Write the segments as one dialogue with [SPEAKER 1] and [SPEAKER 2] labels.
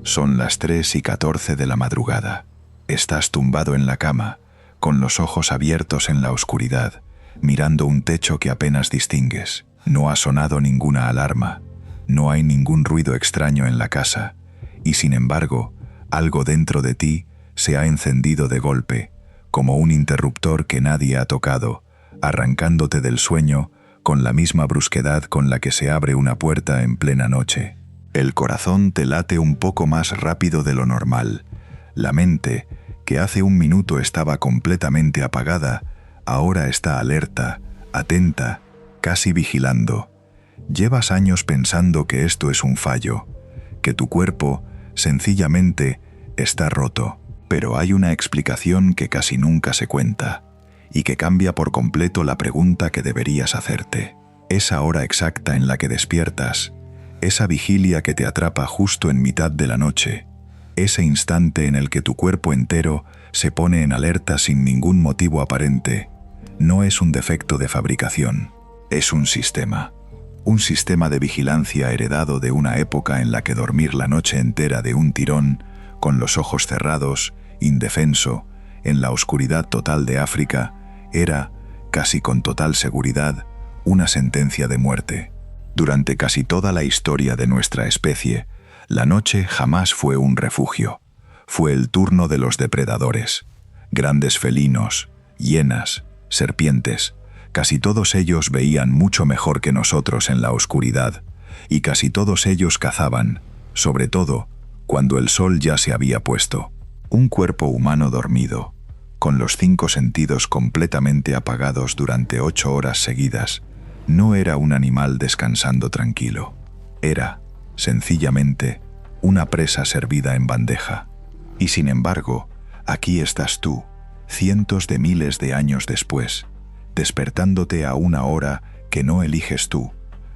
[SPEAKER 1] Son las 3:14 de la madrugada. Estás tumbado en la cama, con los ojos abiertos en la oscuridad, mirando un techo que apenas distingues. No ha sonado ninguna alarma, no hay ningún ruido extraño en la casa, y sin embargo, algo dentro de ti se ha encendido de golpe, como un interruptor que nadie ha tocado, arrancándote del sueño con la misma brusquedad con la que se abre una puerta en plena noche. El corazón te late un poco más rápido de lo normal. La mente, que hace un minuto estaba completamente apagada, ahora está alerta, atenta, casi vigilando. Llevas años pensando que esto es un fallo, que tu cuerpo, sencillamente, está roto. Pero hay una explicación que casi nunca se cuenta, y que cambia por completo la pregunta que deberías hacerte. Esa hora exacta en la que despiertas, esa vigilia que te atrapa justo en mitad de la noche, ese instante en el que tu cuerpo entero se pone en alerta sin ningún motivo aparente, no es un defecto de fabricación, es un sistema de vigilancia heredado de una época en la que dormir la noche entera de un tirón, con los ojos cerrados, indefenso, en la oscuridad total de África, era, casi con total seguridad, una sentencia de muerte. Durante casi toda la historia de nuestra especie, la noche jamás fue un refugio. Fue el turno de los depredadores. Grandes felinos, hienas, serpientes, casi todos ellos veían mucho mejor que nosotros en la oscuridad, y casi todos ellos cazaban, sobre todo, cuando el sol ya se había puesto. Un cuerpo humano dormido, con los 5 sentidos completamente apagados durante 8 horas seguidas, no era un animal descansando tranquilo. Era, sencillamente, una presa servida en bandeja. Y sin embargo, aquí estás tú, cientos de miles de años después, despertándote a una hora que no eliges tú,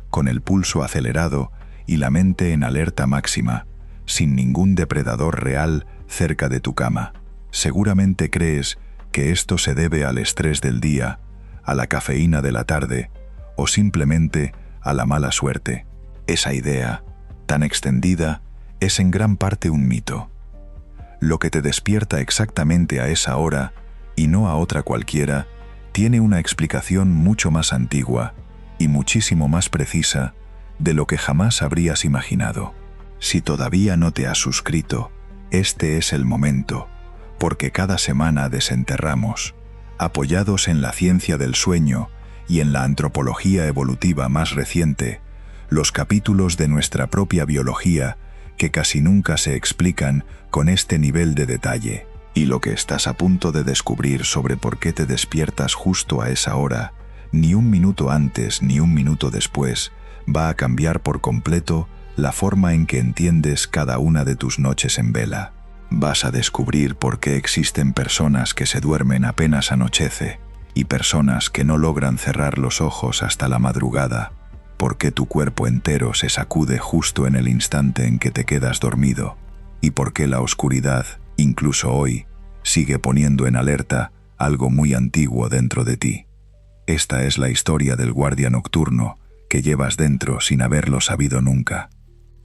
[SPEAKER 1] con el pulso acelerado y la mente en alerta máxima, sin ningún depredador real cerca de tu cama. Seguramente crees que esto se debe al estrés del día, a la cafeína de la tarde, o simplemente a la mala suerte. Esa idea, tan extendida, es en gran parte un mito. Lo que te despierta exactamente a esa hora, y no a otra cualquiera, tiene una explicación mucho más antigua y muchísimo más precisa de lo que jamás habrías imaginado. Si todavía no te has suscrito, este es el momento, porque cada semana desenterramos, apoyados en la ciencia del sueño y en la antropología evolutiva más reciente, los capítulos de nuestra propia biología que casi nunca se explican con este nivel de detalle. Y lo que estás a punto de descubrir sobre por qué te despiertas justo a esa hora, ni un minuto antes ni un minuto después, va a cambiar por completo la forma en que entiendes cada una de tus noches en vela. Vas a descubrir por qué existen personas que se duermen apenas anochece y personas que no logran cerrar los ojos hasta la madrugada, por qué tu cuerpo entero se sacude justo en el instante en que te quedas dormido y por qué la oscuridad, incluso hoy, sigue poniendo en alerta algo muy antiguo dentro de ti. Esta es la historia del guardia nocturno que llevas dentro sin haberlo sabido nunca.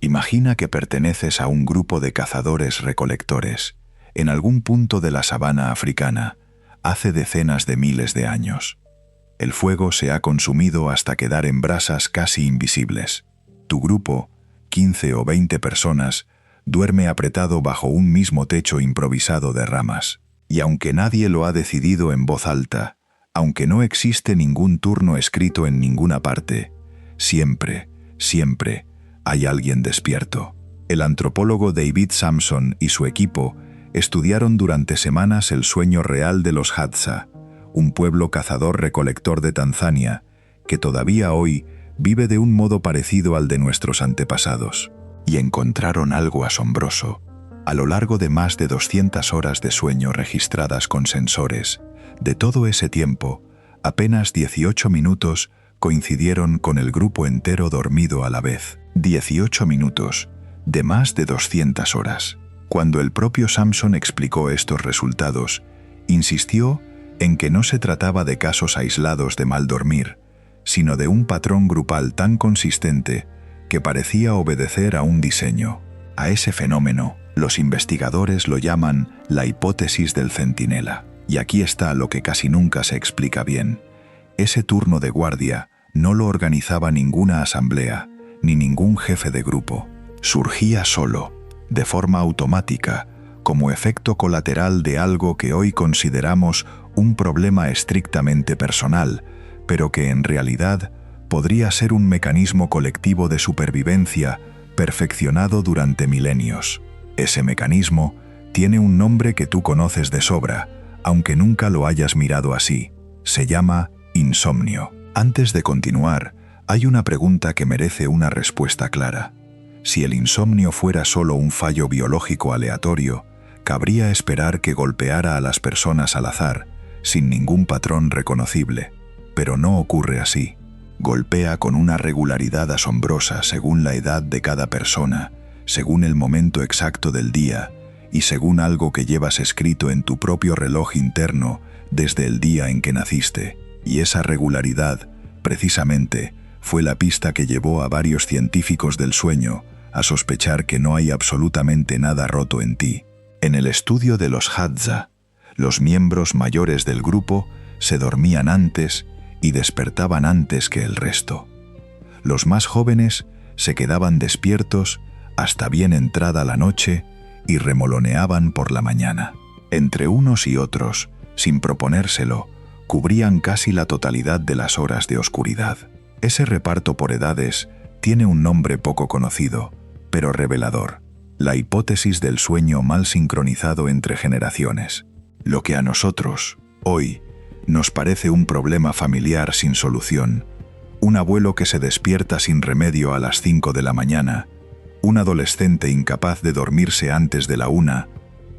[SPEAKER 1] Imagina que perteneces a un grupo de cazadores-recolectores en algún punto de la sabana africana hace decenas de miles de años. El fuego se ha consumido hasta quedar en brasas casi invisibles. Tu grupo, 15 o 20 personas, duerme apretado bajo un mismo techo improvisado de ramas. Y aunque nadie lo ha decidido en voz alta, aunque no existe ningún turno escrito en ninguna parte, siempre, siempre, hay alguien despierto. El antropólogo David Sampson y su equipo estudiaron durante semanas el sueño real de los Hadza, un pueblo cazador-recolector de Tanzania, que todavía hoy vive de un modo parecido al de nuestros antepasados. Y encontraron algo asombroso. A lo largo de más de 200 horas de sueño registradas con sensores, de todo ese tiempo, apenas 18 minutos coincidieron con el grupo entero dormido a la vez. 18 minutos, de más de 200 horas. Cuando el propio Sampson explicó estos resultados, insistió en que no se trataba de casos aislados de mal dormir, sino de un patrón grupal tan consistente que parecía obedecer a un diseño. A ese fenómeno, los investigadores lo llaman la hipótesis del centinela. Y aquí está lo que casi nunca se explica bien. Ese turno de guardia no lo organizaba ninguna asamblea, ni ningún jefe de grupo. Surgía solo, de forma automática, como efecto colateral de algo que hoy consideramos un problema estrictamente personal, pero que en realidad podría ser un mecanismo colectivo de supervivencia perfeccionado durante milenios. Ese mecanismo tiene un nombre que tú conoces de sobra, aunque nunca lo hayas mirado así. Se llama insomnio. Antes de continuar, hay una pregunta que merece una respuesta clara. Si el insomnio fuera solo un fallo biológico aleatorio, cabría esperar que golpeara a las personas al azar, sin ningún patrón reconocible. Pero no ocurre así. Golpea con una regularidad asombrosa según la edad de cada persona, según el momento exacto del día y según algo que llevas escrito en tu propio reloj interno desde el día en que naciste. Y esa regularidad, precisamente, fue la pista que llevó a varios científicos del sueño a sospechar que no hay absolutamente nada roto en ti. En el estudio de los Hadza, los miembros mayores del grupo se dormían antes y despertaban antes que el resto. Los más jóvenes se quedaban despiertos hasta bien entrada la noche y remoloneaban por la mañana. Entre unos y otros, sin proponérselo, cubrían casi la totalidad de las horas de oscuridad. Ese reparto por edades tiene un nombre poco conocido, pero revelador: la hipótesis del sueño mal sincronizado entre generaciones. Lo que a nosotros, hoy, nos parece un problema familiar sin solución, un abuelo que se despierta sin remedio a las 5 de la mañana, un adolescente incapaz de dormirse antes de la 1,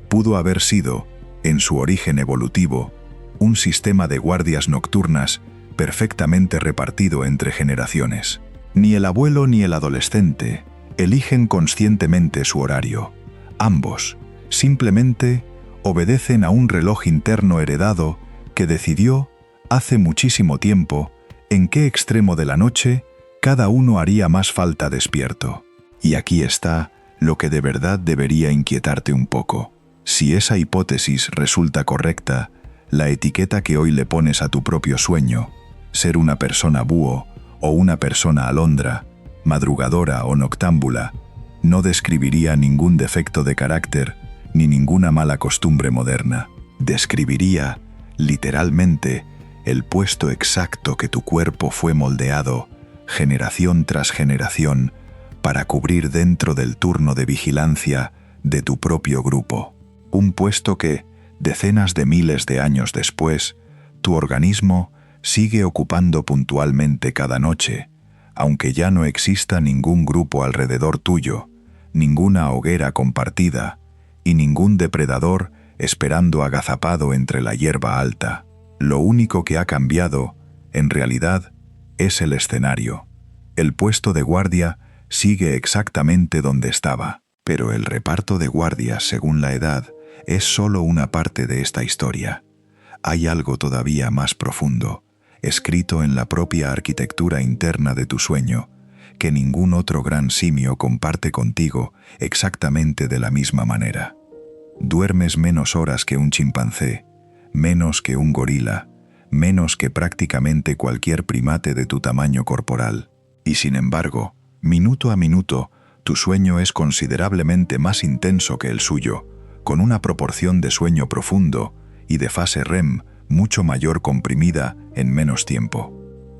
[SPEAKER 1] pudo haber sido, en su origen evolutivo, un sistema de guardias nocturnas perfectamente repartido entre generaciones. Ni el abuelo ni el adolescente eligen conscientemente su horario. Ambos simplemente obedecen a un reloj interno heredado que decidió, hace muchísimo tiempo, en qué extremo de la noche cada uno haría más falta despierto. Y aquí está lo que de verdad debería inquietarte un poco. Si esa hipótesis resulta correcta, la etiqueta que hoy le pones a tu propio sueño, ser una persona búho o una persona alondra, madrugadora o noctámbula, no describiría ningún defecto de carácter ni ninguna mala costumbre moderna. Describiría, literalmente, el puesto exacto que tu cuerpo fue moldeado, generación tras generación, para cubrir dentro del turno de vigilancia de tu propio grupo. Un puesto que, decenas de miles de años después, tu organismo sigue ocupando puntualmente cada noche, aunque ya no exista ningún grupo alrededor tuyo, ninguna hoguera compartida y ningún depredador esperando agazapado entre la hierba alta. Lo único que ha cambiado, en realidad, es el escenario. El puesto de guardia sigue exactamente donde estaba, pero el reparto de guardias según la edad es solo una parte de esta historia. Hay algo todavía más profundo, escrito en la propia arquitectura interna de tu sueño, que ningún otro gran simio comparte contigo exactamente de la misma manera. Duermes menos horas que un chimpancé, menos que un gorila, menos que prácticamente cualquier primate de tu tamaño corporal. Y sin embargo, minuto a minuto, tu sueño es considerablemente más intenso que el suyo, con una proporción de sueño profundo y de fase REM mucho mayor comprimida en menos tiempo.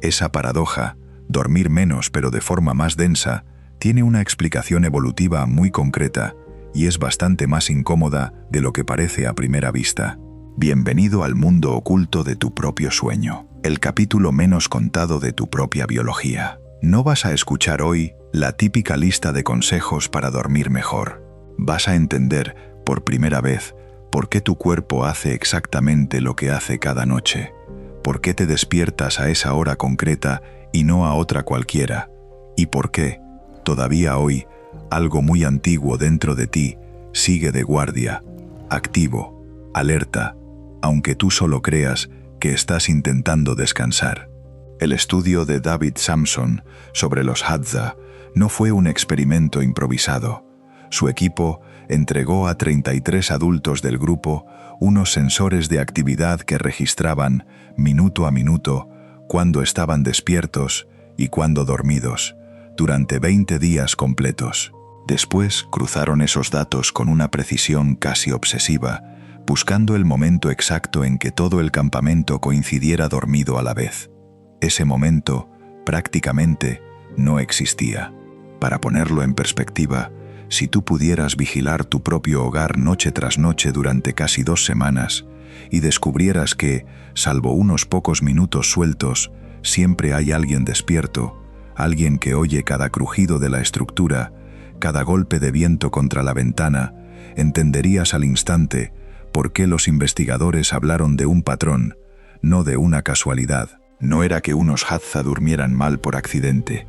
[SPEAKER 1] Esa paradoja, dormir menos pero de forma más densa, tiene una explicación evolutiva muy concreta y es bastante más incómoda de lo que parece a primera vista. Bienvenido al mundo oculto de tu propio sueño, el capítulo menos contado de tu propia biología. No vas a escuchar hoy la típica lista de consejos para dormir mejor. Vas a entender, por primera vez, por qué tu cuerpo hace exactamente lo que hace cada noche, por qué te despiertas a esa hora concreta y no a otra cualquiera, y por qué, todavía hoy, algo muy antiguo dentro de ti sigue de guardia, activo, alerta, aunque tú solo creas que estás intentando descansar. El estudio de David Samson sobre los Hadza no fue un experimento improvisado. Su equipo entregó a 33 adultos del grupo unos sensores de actividad que registraban, minuto a minuto, cuándo estaban despiertos y cuándo dormidos, durante 20 días completos. Después cruzaron esos datos con una precisión casi obsesiva, buscando el momento exacto en que todo el campamento coincidiera dormido a la vez. Ese momento, prácticamente, no existía. Para ponerlo en perspectiva, si tú pudieras vigilar tu propio hogar noche tras noche durante casi 2 semanas y descubrieras que, salvo unos pocos minutos sueltos, siempre hay alguien despierto, alguien que oye cada crujido de la estructura, cada golpe de viento contra la ventana, entenderías al instante por qué los investigadores hablaron de un patrón, no de una casualidad. No era que unos Hadza durmieran mal por accidente,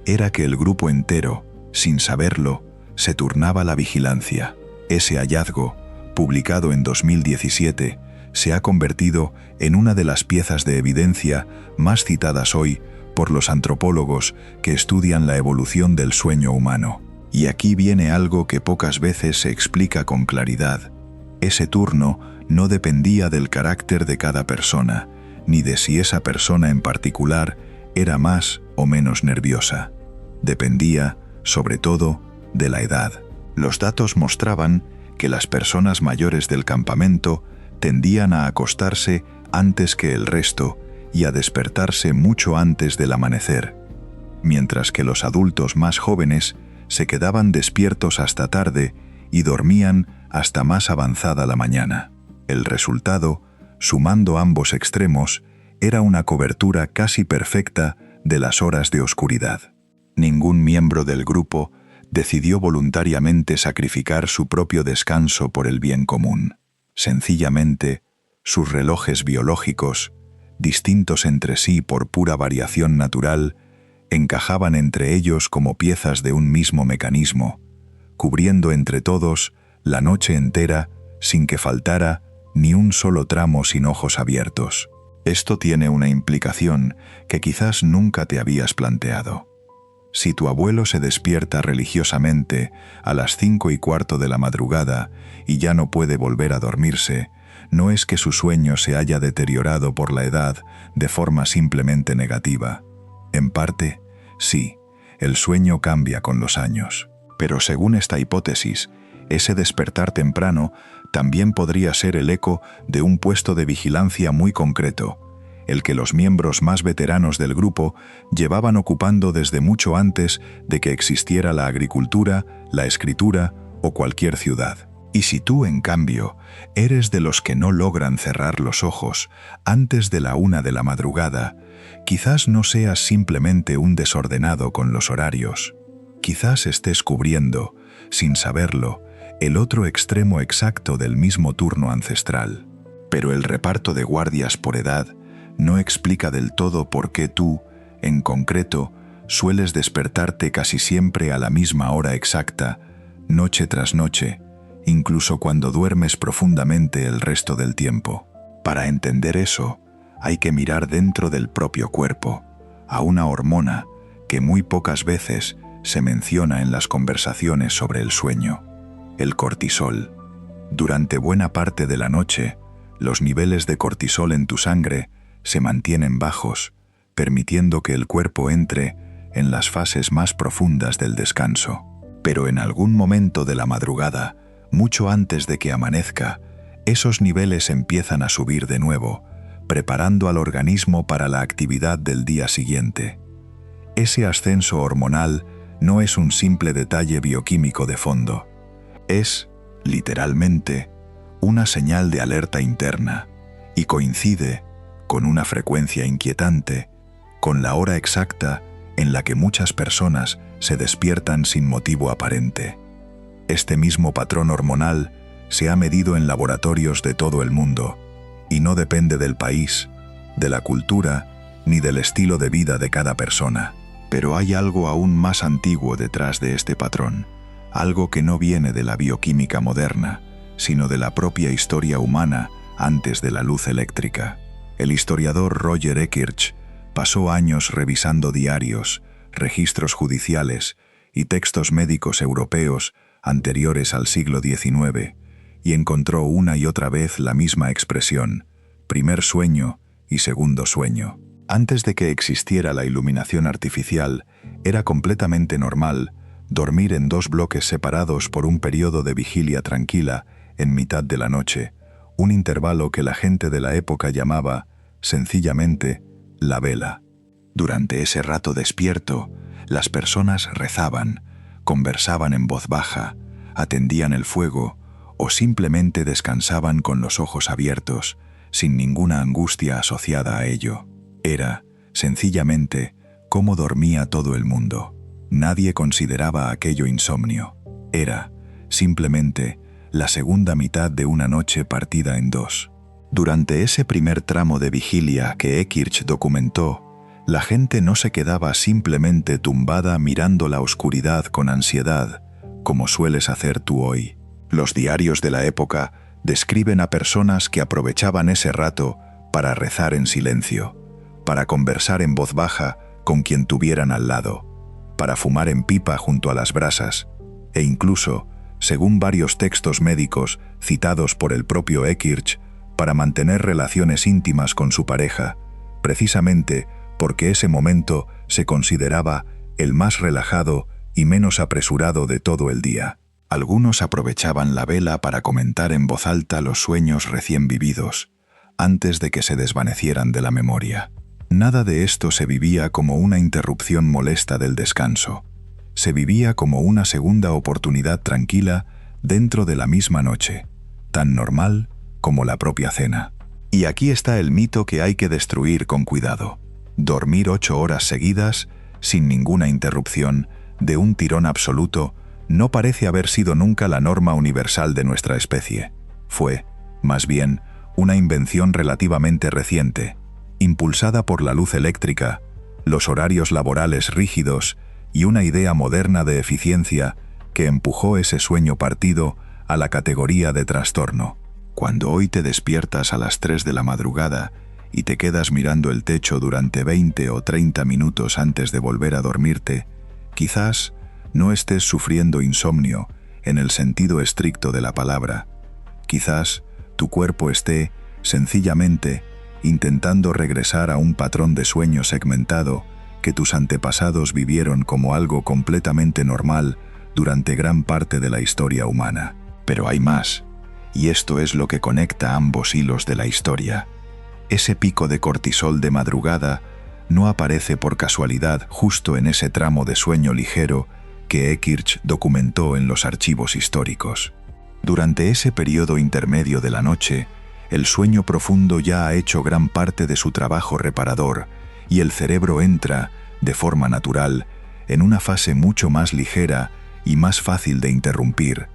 [SPEAKER 1] era que el grupo entero, sin saberlo, se turnaba la vigilancia. Ese hallazgo, publicado en 2017, se ha convertido en una de las piezas de evidencia más citadas hoy por los antropólogos que estudian la evolución del sueño humano. Y aquí viene algo que pocas veces se explica con claridad. Ese turno no dependía del carácter de cada persona, ni de si esa persona en particular era más o menos nerviosa. Dependía, sobre todo, de la edad. Los datos mostraban que las personas mayores del campamento tendían a acostarse antes que el resto y a despertarse mucho antes del amanecer, mientras que los adultos más jóvenes se quedaban despiertos hasta tarde y dormían hasta más avanzada la mañana. El resultado, sumando ambos extremos, era una cobertura casi perfecta de las horas de oscuridad. Ningún miembro del grupo decidió voluntariamente sacrificar su propio descanso por el bien común. Sencillamente, sus relojes biológicos, distintos entre sí por pura variación natural, encajaban entre ellos como piezas de un mismo mecanismo, cubriendo entre todos la noche entera sin que faltara ni un solo tramo sin ojos abiertos. Esto tiene una implicación que quizás nunca te habías planteado. Si tu abuelo se despierta religiosamente a las 5:15 de la madrugada y ya no puede volver a dormirse, no es que su sueño se haya deteriorado por la edad de forma simplemente negativa. En parte, sí, el sueño cambia con los años. Pero según esta hipótesis, ese despertar temprano también podría ser el eco de un puesto de vigilancia muy concreto, el que los miembros más veteranos del grupo llevaban ocupando desde mucho antes de que existiera la agricultura, la escritura o cualquier ciudad. Y si tú, en cambio, eres de los que no logran cerrar los ojos antes de la 1 de la madrugada, quizás no seas simplemente un desordenado con los horarios. Quizás estés cubriendo, sin saberlo, el otro extremo exacto del mismo turno ancestral. Pero el reparto de guardias por edad no explica del todo por qué tú, en concreto, sueles despertarte casi siempre a la misma hora exacta, noche tras noche, incluso cuando duermes profundamente el resto del tiempo. Para entender eso, hay que mirar dentro del propio cuerpo, a una hormona que muy pocas veces se menciona en las conversaciones sobre el sueño: el cortisol. Durante buena parte de la noche, los niveles de cortisol en tu sangre se mantienen bajos, permitiendo que el cuerpo entre en las fases más profundas del descanso. Pero en algún momento de la madrugada, mucho antes de que amanezca, esos niveles empiezan a subir de nuevo, preparando al organismo para la actividad del día siguiente. Ese ascenso hormonal no es un simple detalle bioquímico de fondo. Es, literalmente, una señal de alerta interna y coincide, con una frecuencia inquietante, con la hora exacta en la que muchas personas se despiertan sin motivo aparente. Este mismo patrón hormonal se ha medido en laboratorios de todo el mundo y no depende del país, de la cultura ni del estilo de vida de cada persona. Pero hay algo aún más antiguo detrás de este patrón, algo que no viene de la bioquímica moderna, sino de la propia historia humana antes de la luz eléctrica. El historiador Roger Ekirch pasó años revisando diarios, registros judiciales y textos médicos europeos anteriores al siglo XIX, y encontró una y otra vez la misma expresión: primer sueño y segundo sueño. Antes de que existiera la iluminación artificial, era completamente normal dormir en dos bloques separados por un periodo de vigilia tranquila en mitad de la noche, un intervalo que la gente de la época llamaba, sencillamente, la vela. Durante ese rato despierto, las personas rezaban, conversaban en voz baja, atendían el fuego o simplemente descansaban con los ojos abiertos, sin ninguna angustia asociada a ello. Era, sencillamente, cómo dormía todo el mundo. Nadie consideraba aquello insomnio. Era, simplemente, la segunda mitad de una noche partida en dos. Durante ese primer tramo de vigilia que Eckhart documentó, la gente no se quedaba simplemente tumbada mirando la oscuridad con ansiedad, como sueles hacer tú hoy. Los diarios de la época describen a personas que aprovechaban ese rato para rezar en silencio, para conversar en voz baja con quien tuvieran al lado, para fumar en pipa junto a las brasas, e incluso, según varios textos médicos citados por el propio Eckhart, para mantener relaciones íntimas con su pareja, precisamente porque ese momento se consideraba el más relajado y menos apresurado de todo el día. Algunos aprovechaban la vela para comentar en voz alta los sueños recién vividos, antes de que se desvanecieran de la memoria. Nada de esto se vivía como una interrupción molesta del descanso. Se vivía como una segunda oportunidad tranquila dentro de la misma noche, tan normal como la propia cena. Y aquí está el mito que hay que destruir con cuidado. Dormir 8 horas seguidas, sin ninguna interrupción, de un tirón absoluto, no parece haber sido nunca la norma universal de nuestra especie. Fue, más bien, una invención relativamente reciente, impulsada por la luz eléctrica, los horarios laborales rígidos y una idea moderna de eficiencia que empujó ese sueño partido a la categoría de trastorno. Cuando hoy te despiertas a las 3 de la madrugada y te quedas mirando el techo durante 20 o 30 minutos antes de volver a dormirte, quizás no estés sufriendo insomnio en el sentido estricto de la palabra. Quizás tu cuerpo esté, sencillamente, intentando regresar a un patrón de sueño segmentado que tus antepasados vivieron como algo completamente normal durante gran parte de la historia humana. Pero hay más, y esto es lo que conecta ambos hilos de la historia. Ese pico de cortisol de madrugada no aparece por casualidad justo en ese tramo de sueño ligero que Eckhart documentó en los archivos históricos. Durante ese periodo intermedio de la noche, el sueño profundo ya ha hecho gran parte de su trabajo reparador y el cerebro entra, de forma natural, en una fase mucho más ligera y más fácil de interrumpir.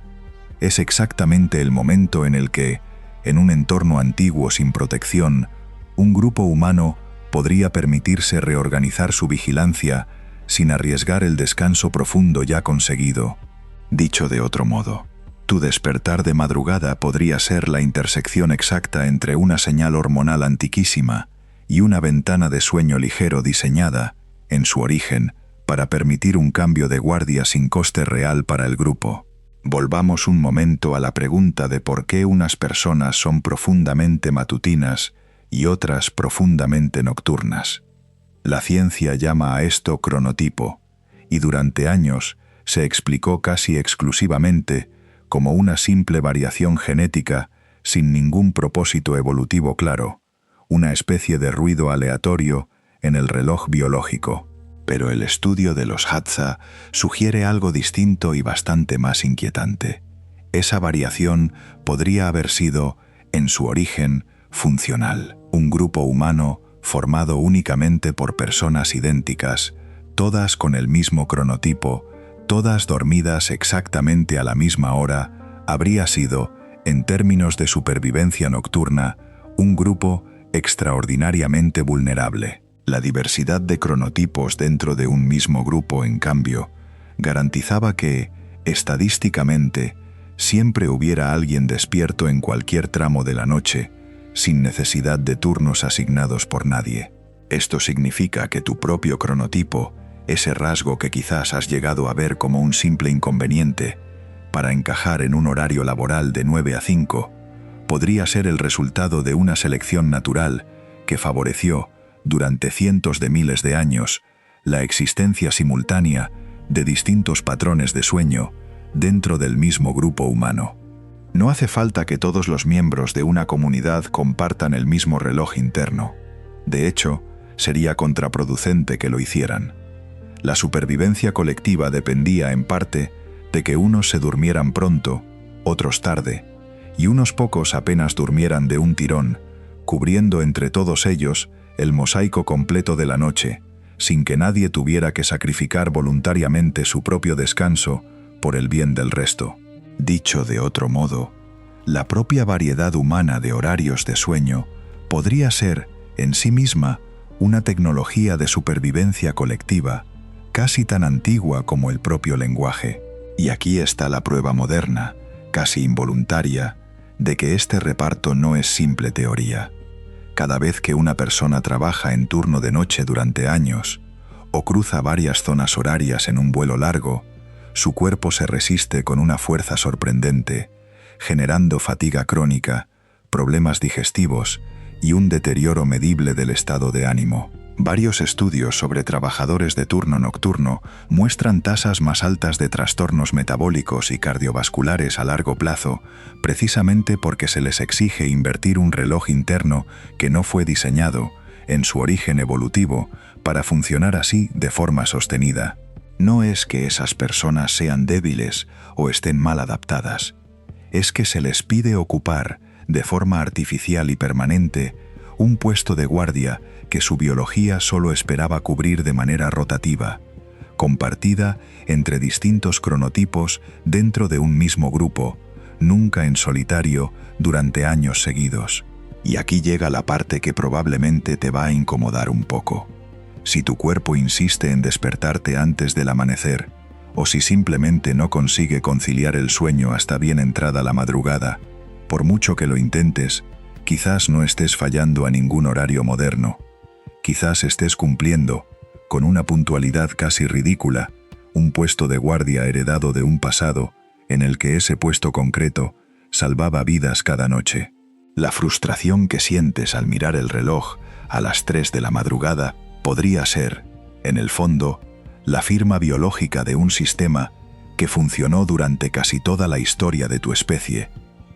[SPEAKER 1] Es exactamente el momento en el que, en un entorno antiguo sin protección, un grupo humano podría permitirse reorganizar su vigilancia sin arriesgar el descanso profundo ya conseguido. Dicho de otro modo, tu despertar de madrugada podría ser la intersección exacta entre una señal hormonal antiquísima y una ventana de sueño ligero diseñada, en su origen, para permitir un cambio de guardia sin coste real para el grupo. Volvamos un momento a la pregunta de por qué unas personas son profundamente matutinas y otras profundamente nocturnas. La ciencia llama a esto cronotipo, y durante años se explicó casi exclusivamente como una simple variación genética sin ningún propósito evolutivo claro, una especie de ruido aleatorio en el reloj biológico. Pero el estudio de los Hadza sugiere algo distinto y bastante más inquietante. Esa variación podría haber sido, en su origen, funcional. Un grupo humano formado únicamente por personas idénticas, todas con el mismo cronotipo, todas dormidas exactamente a la misma hora, habría sido, en términos de supervivencia nocturna, un grupo extraordinariamente vulnerable. La diversidad de cronotipos dentro de un mismo grupo, en cambio, garantizaba que, estadísticamente, siempre hubiera alguien despierto en cualquier tramo de la noche, sin necesidad de turnos asignados por nadie. Esto significa que tu propio cronotipo, ese rasgo que quizás has llegado a ver como un simple inconveniente, para encajar en un horario laboral de 9 a 5, podría ser el resultado de una selección natural que favoreció, durante cientos de miles de años, la existencia simultánea de distintos patrones de sueño dentro del mismo grupo humano. No hace falta que todos los miembros de una comunidad compartan el mismo reloj interno. De hecho, sería contraproducente que lo hicieran. La supervivencia colectiva dependía, en parte, de que unos se durmieran pronto, otros tarde, y unos pocos apenas durmieran de un tirón, cubriendo entre todos ellos el mosaico completo de la noche, sin que nadie tuviera que sacrificar voluntariamente su propio descanso por el bien del resto. Dicho de otro modo, la propia variedad humana de horarios de sueño podría ser, en sí misma, una tecnología de supervivencia colectiva, casi tan antigua como el propio lenguaje. Y aquí está la prueba moderna, casi involuntaria, de que este reparto no es simple teoría. Cada vez que una persona trabaja en turno de noche durante años, o cruza varias zonas horarias en un vuelo largo, su cuerpo se resiste con una fuerza sorprendente, generando fatiga crónica, problemas digestivos y un deterioro medible del estado de ánimo. Varios estudios sobre trabajadores de turno nocturno muestran tasas más altas de trastornos metabólicos y cardiovasculares a largo plazo, precisamente porque se les exige invertir un reloj interno que no fue diseñado, en su origen evolutivo, para funcionar así de forma sostenida. No es que esas personas sean débiles o estén mal adaptadas, es que se les pide ocupar, de forma artificial y permanente, un puesto de guardia que su biología solo esperaba cubrir de manera rotativa, compartida entre distintos cronotipos dentro de un mismo grupo, nunca en solitario durante años seguidos. Y aquí llega la parte que probablemente te va a incomodar un poco. Si tu cuerpo insiste en despertarte antes del amanecer, o si simplemente no consigue conciliar el sueño hasta bien entrada la madrugada, por mucho que lo intentes, quizás no estés fallando a ningún horario moderno. Quizás estés cumpliendo, con una puntualidad casi ridícula, un puesto de guardia heredado de un pasado en el que ese puesto concreto salvaba vidas cada noche. La frustración que sientes al mirar el reloj a las 3 de la madrugada podría ser, en el fondo, la firma biológica de un sistema que funcionó durante casi toda la historia de tu especie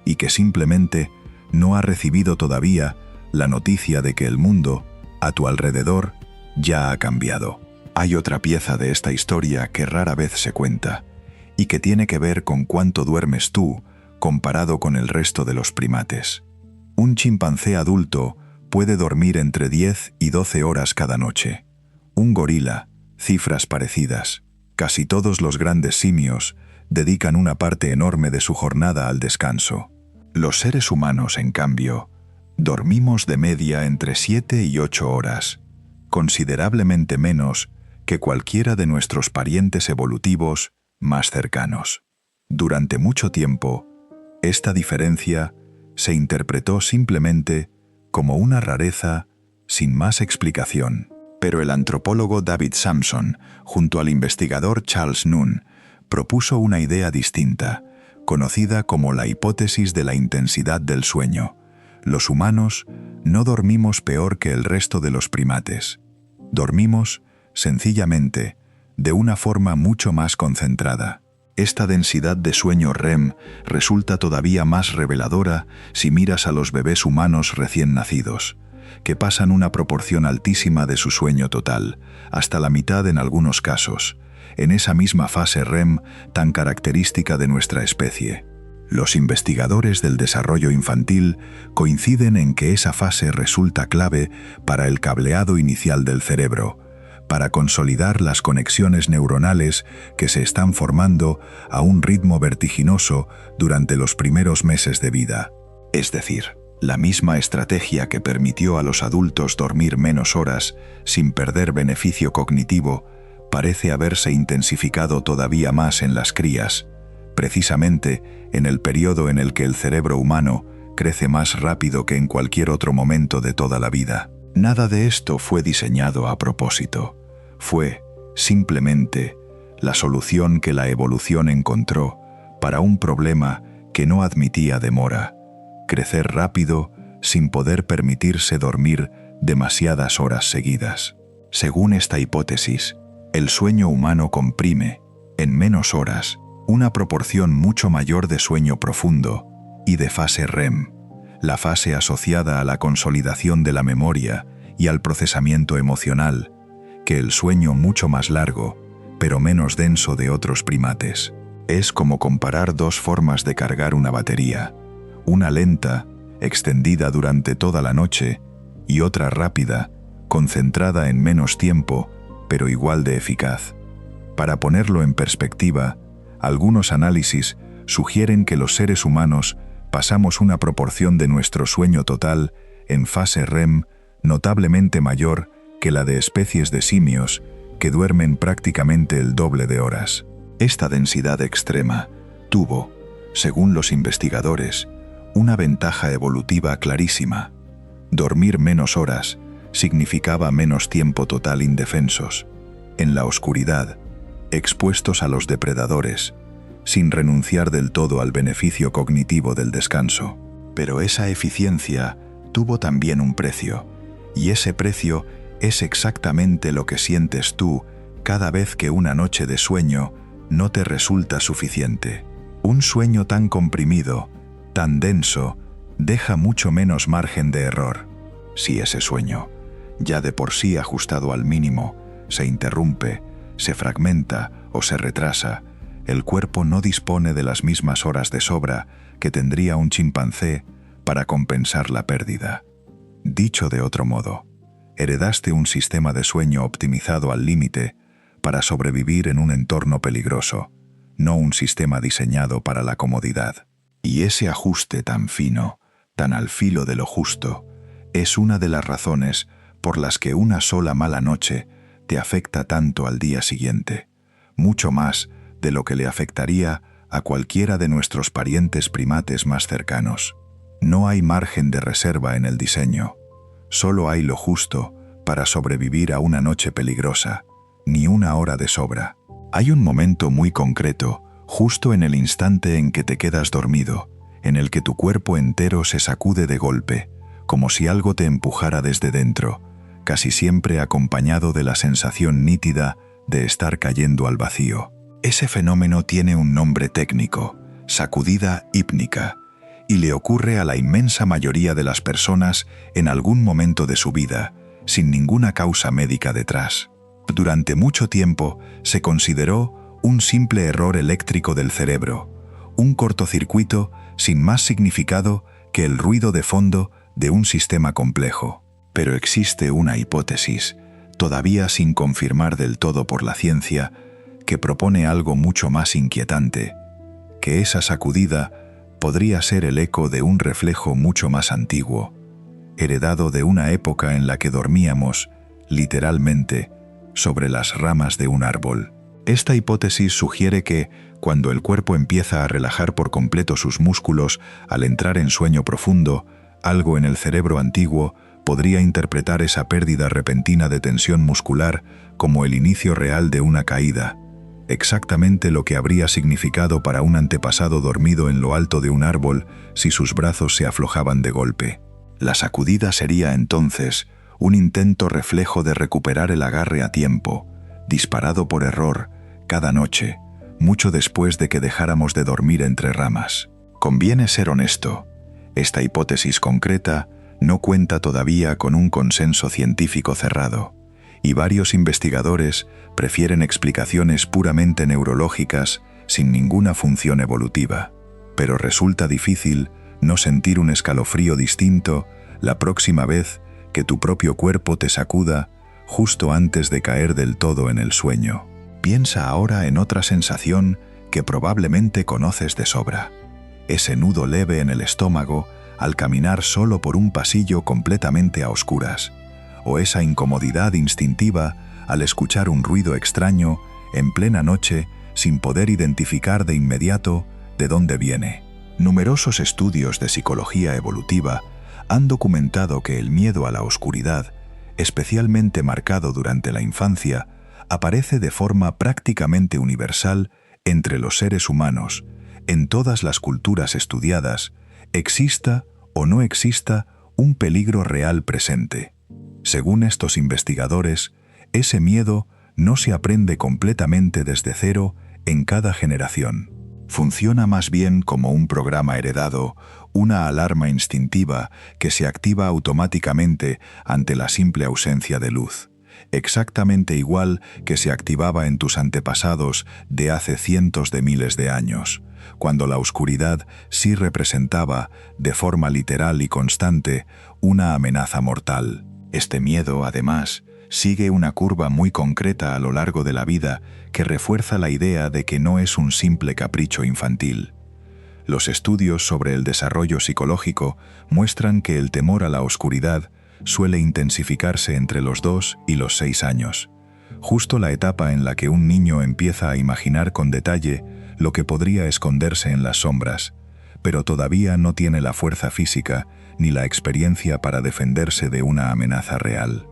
[SPEAKER 1] y que simplemente no ha recibido todavía la noticia de que el mundo, a tu alrededor, ya ha cambiado. Hay otra pieza de esta historia que rara vez se cuenta y que tiene que ver con cuánto duermes tú comparado con el resto de los primates. Un chimpancé adulto puede dormir entre 10 y 12 horas cada noche. Un gorila, cifras parecidas. Casi todos los grandes simios dedican una parte enorme de su jornada al descanso. Los seres humanos, en cambio, dormimos de media entre 7 y 8 horas, considerablemente menos que cualquiera de nuestros parientes evolutivos más cercanos. Durante mucho tiempo, esta diferencia se interpretó simplemente como una rareza sin más explicación. Pero el antropólogo David Sampson, junto al investigador Charles Nunn, propuso una idea distinta, conocida como la hipótesis de la intensidad del sueño. Los humanos no dormimos peor que el resto de los primates. Dormimos, sencillamente, de una forma mucho más concentrada. Esta densidad de sueño REM resulta todavía más reveladora si miras a los bebés humanos recién nacidos, que pasan una proporción altísima de su sueño total, hasta la mitad en algunos casos, en esa misma fase REM tan característica de nuestra especie. Los investigadores del desarrollo infantil coinciden en que esa fase resulta clave para el cableado inicial del cerebro, para consolidar las conexiones neuronales que se están formando a un ritmo vertiginoso durante los primeros meses de vida. Es decir, la misma estrategia que permitió a los adultos dormir menos horas sin perder beneficio cognitivo parece haberse intensificado todavía más en las crías, precisamente en el periodo en el que el cerebro humano crece más rápido que en cualquier otro momento de toda la vida. Nada de esto fue diseñado a propósito. Fue, simplemente, la solución que la evolución encontró para un problema que no admitía demora: crecer rápido sin poder permitirse dormir demasiadas horas seguidas. Según esta hipótesis, el sueño humano comprime, en menos horas, una proporción mucho mayor de sueño profundo y de fase REM, la fase asociada a la consolidación de la memoria y al procesamiento emocional, que el sueño mucho más largo, pero menos denso de otros primates. Es como comparar dos formas de cargar una batería: una lenta, extendida durante toda la noche, y otra rápida, concentrada en menos tiempo, pero igual de eficaz. Para ponerlo en perspectiva, algunos análisis sugieren que los seres humanos pasamos una proporción de nuestro sueño total en fase REM notablemente mayor que la de especies de simios que duermen prácticamente el doble de horas. Esta densidad extrema tuvo, según los investigadores, una ventaja evolutiva clarísima: dormir menos horas significaba menos tiempo total indefensos, en la oscuridad, expuestos a los depredadores, sin renunciar del todo al beneficio cognitivo del descanso. Pero esa eficiencia tuvo también un precio, y ese precio es exactamente lo que sientes tú cada vez que una noche de sueño no te resulta suficiente. Un sueño tan comprimido, tan denso, deja mucho menos margen de error. Si ese sueño, ya de por sí ajustado al mínimo, se interrumpe, se fragmenta o se retrasa, el cuerpo no dispone de las mismas horas de sobra que tendría un chimpancé para compensar la pérdida. Dicho de otro modo, heredaste un sistema de sueño optimizado al límite para sobrevivir en un entorno peligroso, no un sistema diseñado para la comodidad. Y ese ajuste tan fino, tan al filo de lo justo, es una de las razones por las que una sola mala noche te afecta tanto al día siguiente, mucho más de lo que le afectaría a cualquiera de nuestros parientes primates más cercanos. No hay margen de reserva en el diseño, solo hay lo justo para sobrevivir a una noche peligrosa, ni una hora de sobra. Hay un momento muy concreto, justo en el instante en que te quedas dormido, en el que tu cuerpo entero se sacude de golpe, como si algo te empujara desde dentro, casi siempre acompañado de la sensación nítida de estar cayendo al vacío. Ese fenómeno tiene un nombre técnico: sacudida hípnica, y le ocurre a la inmensa mayoría de las personas en algún momento de su vida, sin ninguna causa médica detrás. Durante mucho tiempo se consideró un simple error eléctrico del cerebro, un cortocircuito sin más significado que el ruido de fondo de un sistema complejo. Pero existe una hipótesis, todavía sin confirmar del todo por la ciencia, que propone algo mucho más inquietante: que esa sacudida podría ser el eco de un reflejo mucho más antiguo, heredado de una época en la que dormíamos, literalmente, sobre las ramas de un árbol. Esta hipótesis sugiere que, cuando el cuerpo empieza a relajar por completo sus músculos al entrar en sueño profundo, algo en el cerebro antiguo podría interpretar esa pérdida repentina de tensión muscular como el inicio real de una caída, exactamente lo que habría significado para un antepasado dormido en lo alto de un árbol si sus brazos se aflojaban de golpe. La sacudida sería entonces un intento reflejo de recuperar el agarre a tiempo, disparado por error, cada noche, mucho después de que dejáramos de dormir entre ramas. Conviene ser honesto: esta hipótesis concreta no cuenta todavía con un consenso científico cerrado, y varios investigadores prefieren explicaciones puramente neurológicas sin ninguna función evolutiva. Pero resulta difícil no sentir un escalofrío distinto la próxima vez que tu propio cuerpo te sacuda justo antes de caer del todo en el sueño. Piensa ahora en otra sensación que probablemente conoces de sobra: ese nudo leve en el estómago al caminar solo por un pasillo completamente a oscuras, o esa incomodidad instintiva al escuchar un ruido extraño en plena noche sin poder identificar de inmediato de dónde viene. Numerosos estudios de psicología evolutiva han documentado que el miedo a la oscuridad, especialmente marcado durante la infancia, aparece de forma prácticamente universal entre los seres humanos, en todas las culturas estudiadas, exista o no exista un peligro real presente. Según estos investigadores, ese miedo no se aprende completamente desde cero en cada generación. Funciona más bien como un programa heredado, una alarma instintiva que se activa automáticamente ante la simple ausencia de luz, exactamente igual que se activaba en tus antepasados de hace cientos de miles de años, cuando la oscuridad sí representaba, de forma literal y constante, una amenaza mortal. Este miedo, además, sigue una curva muy concreta a lo largo de la vida que refuerza la idea de que no es un simple capricho infantil. Los estudios sobre el desarrollo psicológico muestran que el temor a la oscuridad suele intensificarse entre los 2 y los 6 años, justo la etapa en la que un niño empieza a imaginar con detalle lo que podría esconderse en las sombras, pero todavía no tiene la fuerza física ni la experiencia para defenderse de una amenaza real.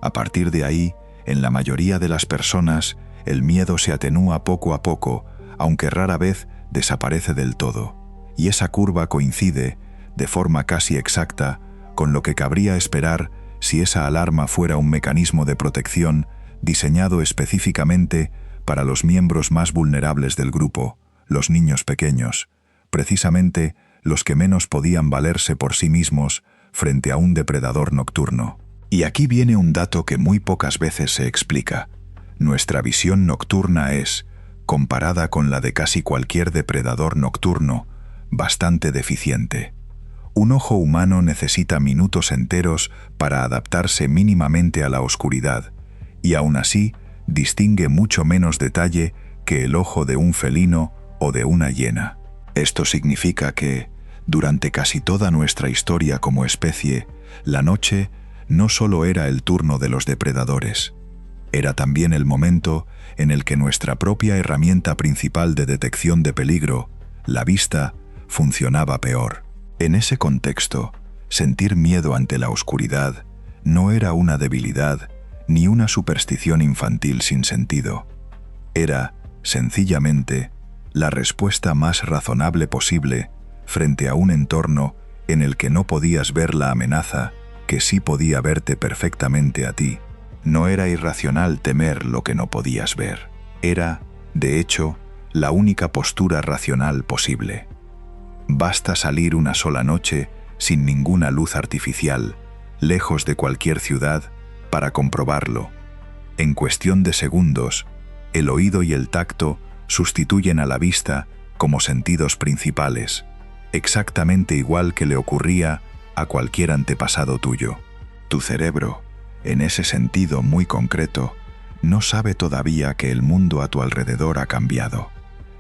[SPEAKER 1] A partir de ahí, en la mayoría de las personas, el miedo se atenúa poco a poco, aunque rara vez desaparece del todo. Y esa curva coincide, de forma casi exacta, con lo que cabría esperar si esa alarma fuera un mecanismo de protección diseñado específicamente para los miembros más vulnerables del grupo, los niños pequeños, precisamente los que menos podían valerse por sí mismos frente a un depredador nocturno. Y aquí viene un dato que muy pocas veces se explica. Nuestra visión nocturna es, comparada con la de casi cualquier depredador nocturno, bastante deficiente. Un ojo humano necesita minutos enteros para adaptarse mínimamente a la oscuridad, y aún así distingue mucho menos detalle que el ojo de un felino o de una hiena. Esto significa que, durante casi toda nuestra historia como especie, la noche no solo era el turno de los depredadores, era también el momento en el que nuestra propia herramienta principal de detección de peligro, la vista, funcionaba peor. En ese contexto, sentir miedo ante la oscuridad no era una debilidad ni una superstición infantil sin sentido. Era, sencillamente, la respuesta más razonable posible frente a un entorno en el que no podías ver la amenaza que sí podía verte perfectamente a ti. No era irracional temer lo que no podías ver. Era, de hecho, la única postura racional posible. Basta salir una sola noche sin ninguna luz artificial, lejos de cualquier ciudad, para comprobarlo. En cuestión de segundos, el oído y el tacto sustituyen a la vista como sentidos principales, exactamente igual que le ocurría a cualquier antepasado tuyo. Tu cerebro, en ese sentido muy concreto, no sabe todavía que el mundo a tu alrededor ha cambiado.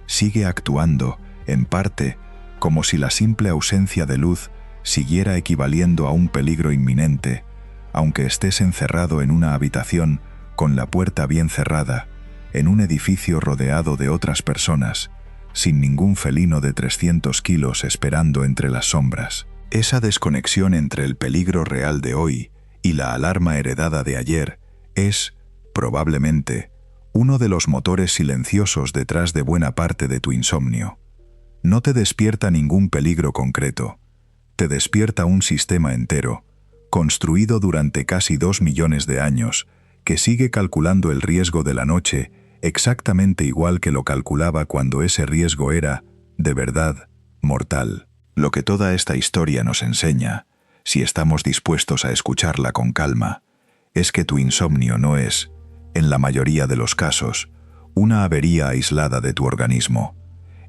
[SPEAKER 1] Sigue actuando, en parte, como si la simple ausencia de luz siguiera equivaliendo a un peligro inminente, aunque estés encerrado en una habitación con la puerta bien cerrada, en un edificio rodeado de otras personas, sin ningún felino de 300 kilos esperando entre las sombras. Esa desconexión entre el peligro real de hoy y la alarma heredada de ayer es, probablemente, uno de los motores silenciosos detrás de buena parte de tu insomnio. No te despierta ningún peligro concreto, te despierta un sistema entero, construido durante casi 2 millones de años, que sigue calculando el riesgo de la noche exactamente igual que lo calculaba cuando ese riesgo era, de verdad, mortal. Lo que toda esta historia nos enseña, si estamos dispuestos a escucharla con calma, es que tu insomnio no es, en la mayoría de los casos, una avería aislada de tu organismo.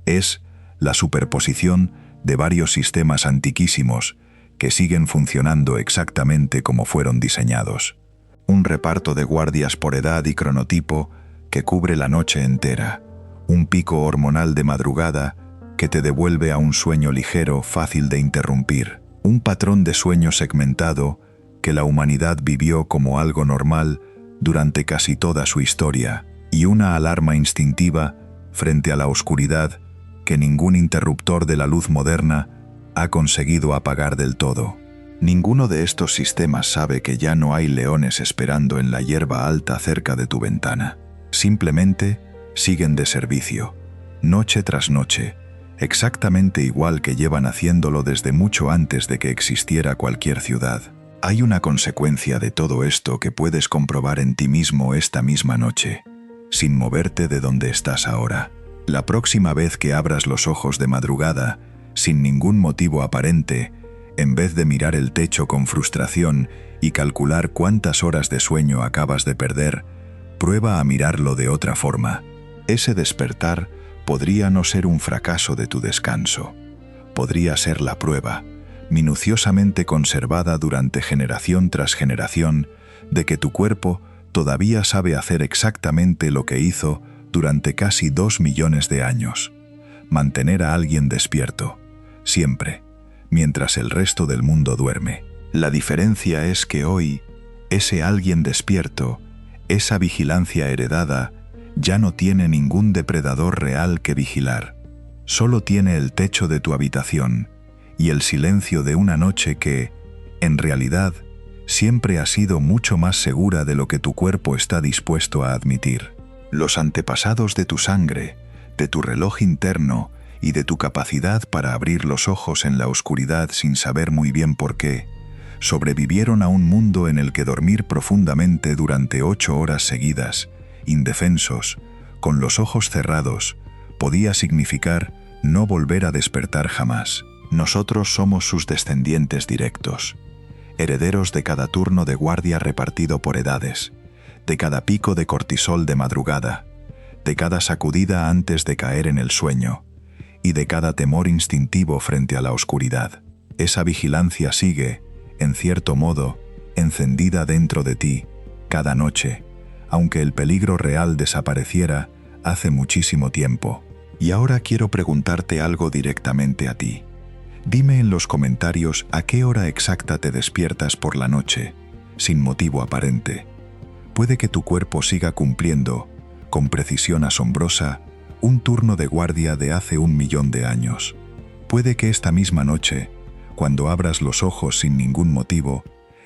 [SPEAKER 1] Es la superposición de varios sistemas antiquísimos que siguen funcionando exactamente como fueron diseñados. Un reparto de guardias por edad y cronotipo que cubre la noche entera, un pico hormonal de madrugada que te devuelve a un sueño ligero fácil de interrumpir, un patrón de sueño segmentado que la humanidad vivió como algo normal durante casi toda su historia, y una alarma instintiva frente a la oscuridad que ningún interruptor de la luz moderna ha conseguido apagar del todo. Ninguno de estos sistemas sabe que ya no hay leones esperando en la hierba alta cerca de tu ventana. Simplemente siguen de servicio, noche tras noche, exactamente igual que llevan haciéndolo desde mucho antes de que existiera cualquier ciudad. Hay una consecuencia de todo esto que puedes comprobar en ti mismo esta misma noche, sin moverte de donde estás ahora. La próxima vez que abras los ojos de madrugada, sin ningún motivo aparente, en vez de mirar el techo con frustración y calcular cuántas horas de sueño acabas de perder, prueba a mirarlo de otra forma. Ese despertar podría no ser un fracaso de tu descanso. Podría ser la prueba, minuciosamente conservada durante generación tras generación, de que tu cuerpo todavía sabe hacer exactamente lo que hizo durante casi 2 millones de años. Mantener a alguien despierto, siempre, mientras el resto del mundo duerme. La diferencia es que hoy, ese alguien despierto, esa vigilancia heredada, ya no tiene ningún depredador real que vigilar. Solo tiene el techo de tu habitación y el silencio de una noche que, en realidad, siempre ha sido mucho más segura de lo que tu cuerpo está dispuesto a admitir. Los antepasados de tu sangre, de tu reloj interno y de tu capacidad para abrir los ojos en la oscuridad sin saber muy bien por qué, sobrevivieron a un mundo en el que dormir profundamente durante 8 horas seguidas, indefensos, con los ojos cerrados, podía significar no volver a despertar jamás. Nosotros somos sus descendientes directos, herederos de cada turno de guardia repartido por edades, de cada pico de cortisol de madrugada, de cada sacudida antes de caer en el sueño, y de cada temor instintivo frente a la oscuridad. Esa vigilancia sigue, en cierto modo, encendida dentro de ti, cada noche, aunque el peligro real desapareciera hace muchísimo tiempo. Y ahora quiero preguntarte algo directamente a ti. Dime en los comentarios a qué hora exacta te despiertas por la noche, sin motivo aparente. Puede que tu cuerpo siga cumpliendo, con precisión asombrosa, un turno de guardia de hace 1 millón de años. Puede que esta misma noche, cuando abras los ojos sin ningún motivo,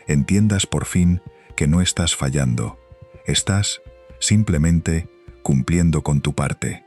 [SPEAKER 1] entiendas por fin que no estás fallando. Estás, simplemente, cumpliendo con tu parte.